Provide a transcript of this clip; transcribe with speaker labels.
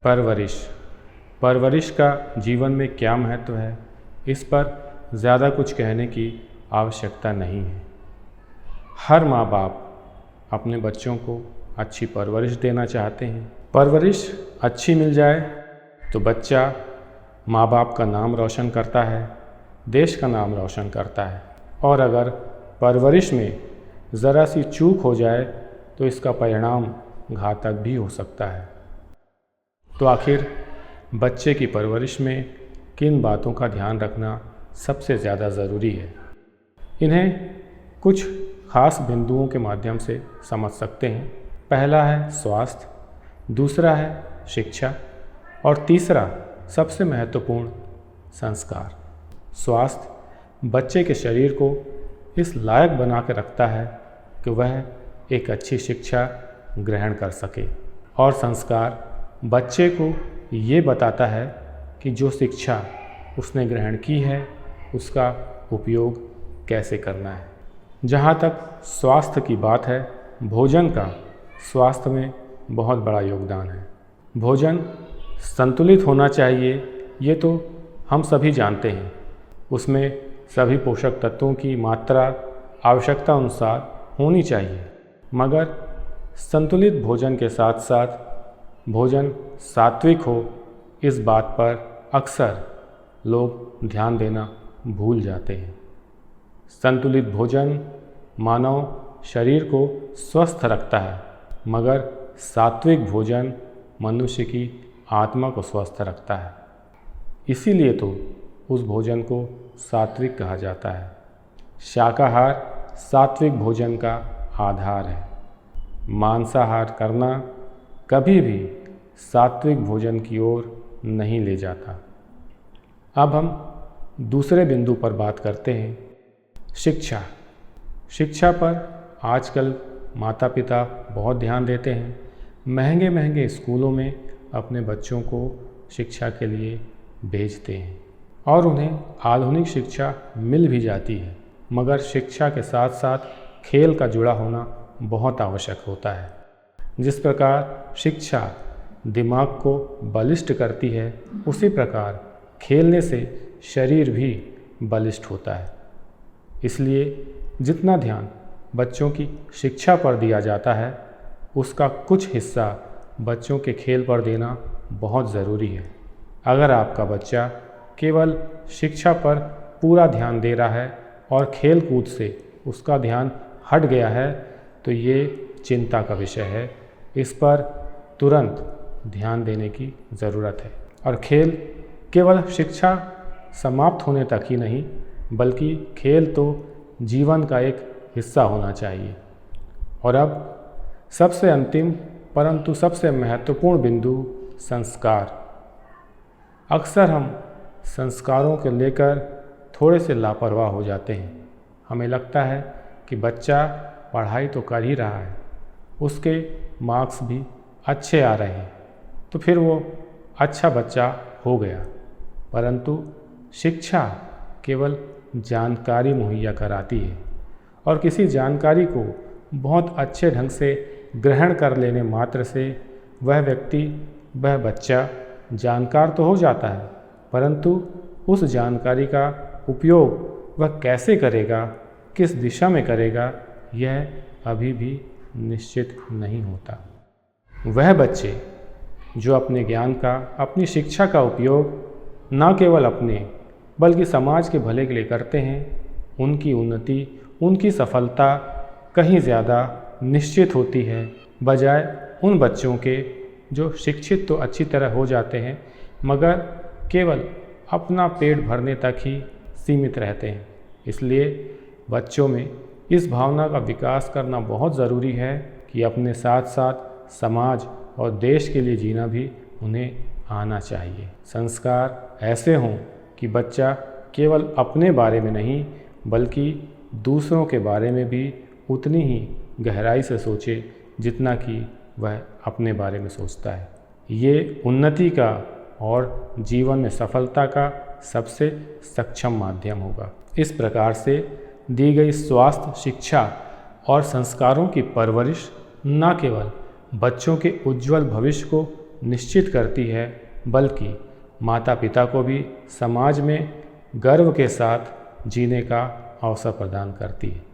Speaker 1: परवरिश। परवरिश का जीवन में क्या महत्व है, इस पर ज़्यादा कुछ कहने की आवश्यकता नहीं है। हर माँ बाप अपने बच्चों को अच्छी परवरिश देना चाहते हैं। परवरिश अच्छी मिल जाए तो बच्चा माँ बाप का नाम रोशन करता है, देश का नाम रोशन करता है। और अगर परवरिश में ज़रा सी चूक हो जाए तो इसका परिणाम घातक भी हो सकता है। तो आखिर बच्चे की परवरिश में किन बातों का ध्यान रखना सबसे ज़्यादा ज़रूरी है, इन्हें कुछ खास बिंदुओं के माध्यम से समझ सकते हैं। पहला है स्वास्थ्य, दूसरा है शिक्षा और तीसरा सबसे महत्वपूर्ण संस्कार। स्वास्थ्य बच्चे के शरीर को इस लायक बना के रखता है कि वह एक अच्छी शिक्षा ग्रहण कर सके, और संस्कार बच्चे को ये बताता है कि जो शिक्षा उसने ग्रहण की है उसका उपयोग कैसे करना है। जहाँ तक स्वास्थ्य की बात है, भोजन का स्वास्थ्य में बहुत बड़ा योगदान है। भोजन संतुलित होना चाहिए, ये तो हम सभी जानते हैं। उसमें सभी पोषक तत्वों की मात्रा आवश्यकता अनुसार होनी चाहिए, मगर संतुलित भोजन के साथ साथ भोजन सात्विक हो, इस बात पर अक्सर लोग ध्यान देना भूल जाते हैं। संतुलित भोजन मानव शरीर को स्वस्थ रखता है, मगर सात्विक भोजन मनुष्य की आत्मा को स्वस्थ रखता है। इसीलिए तो उस भोजन को सात्विक कहा जाता है। शाकाहार सात्विक भोजन का आधार है। मांसाहार करना कभी भी सात्विक भोजन की ओर नहीं ले जाता। अब हम दूसरे बिंदु पर बात करते हैं, शिक्षा। शिक्षा पर आजकल माता पिता बहुत ध्यान देते हैं। महंगे महंगे स्कूलों में अपने बच्चों को शिक्षा के लिए भेजते हैं और उन्हें आधुनिक शिक्षा मिल भी जाती है, मगर शिक्षा के साथ साथ खेल का जुड़ा होना बहुत आवश्यक होता है। जिस प्रकार शिक्षा दिमाग को बलिष्ठ करती है, उसी प्रकार खेलने से शरीर भी बलिष्ठ होता है। इसलिए जितना ध्यान बच्चों की शिक्षा पर दिया जाता है, उसका कुछ हिस्सा बच्चों के खेल पर देना बहुत ज़रूरी है। अगर आपका बच्चा केवल शिक्षा पर पूरा ध्यान दे रहा है और खेल कूद से उसका ध्यान हट गया है, तो ये चिंता का विषय है। इस पर तुरंत ध्यान देने की ज़रूरत है। और खेल केवल शिक्षा समाप्त होने तक ही नहीं, बल्कि खेल तो जीवन का एक हिस्सा होना चाहिए। और अब सबसे अंतिम परंतु सबसे महत्वपूर्ण बिंदु, संस्कार। अक्सर हम संस्कारों को लेकर थोड़े से लापरवाह हो जाते हैं। हमें लगता है कि बच्चा पढ़ाई तो कर ही रहा है, उसके मार्क्स भी अच्छे आ रहे हैं, तो फिर वो अच्छा बच्चा हो गया। परंतु शिक्षा केवल जानकारी मुहैया कराती है, और किसी जानकारी को बहुत अच्छे ढंग से ग्रहण कर लेने मात्र से वह व्यक्ति, वह बच्चा जानकार तो हो जाता है, परंतु उस जानकारी का उपयोग वह कैसे करेगा, किस दिशा में करेगा, यह अभी भी निश्चित नहीं होता। वह बच्चे जो अपने ज्ञान का, अपनी शिक्षा का उपयोग न केवल अपने बल्कि समाज के भले के लिए करते हैं, उनकी उन्नति, उनकी सफलता कहीं ज़्यादा निश्चित होती है, बजाय उन बच्चों के जो शिक्षित तो अच्छी तरह हो जाते हैं, मगर केवल अपना पेट भरने तक ही सीमित रहते हैं। इसलिए बच्चों में इस भावना का विकास करना बहुत ज़रूरी है कि अपने साथ साथ समाज और देश के लिए जीना भी उन्हें आना चाहिए। संस्कार ऐसे हों कि बच्चा केवल अपने बारे में नहीं, बल्कि दूसरों के बारे में भी उतनी ही गहराई से सोचे जितना कि वह अपने बारे में सोचता है। ये उन्नति का और जीवन में सफलता का सबसे सक्षम माध्यम होगा। इस प्रकार से दी गई स्वास्थ्य, शिक्षा और संस्कारों की परवरिश न केवल बच्चों के उज्जवल भविष्य को निश्चित करती है, बल्कि माता पिता को भी समाज में गर्व के साथ जीने का अवसर प्रदान करती है।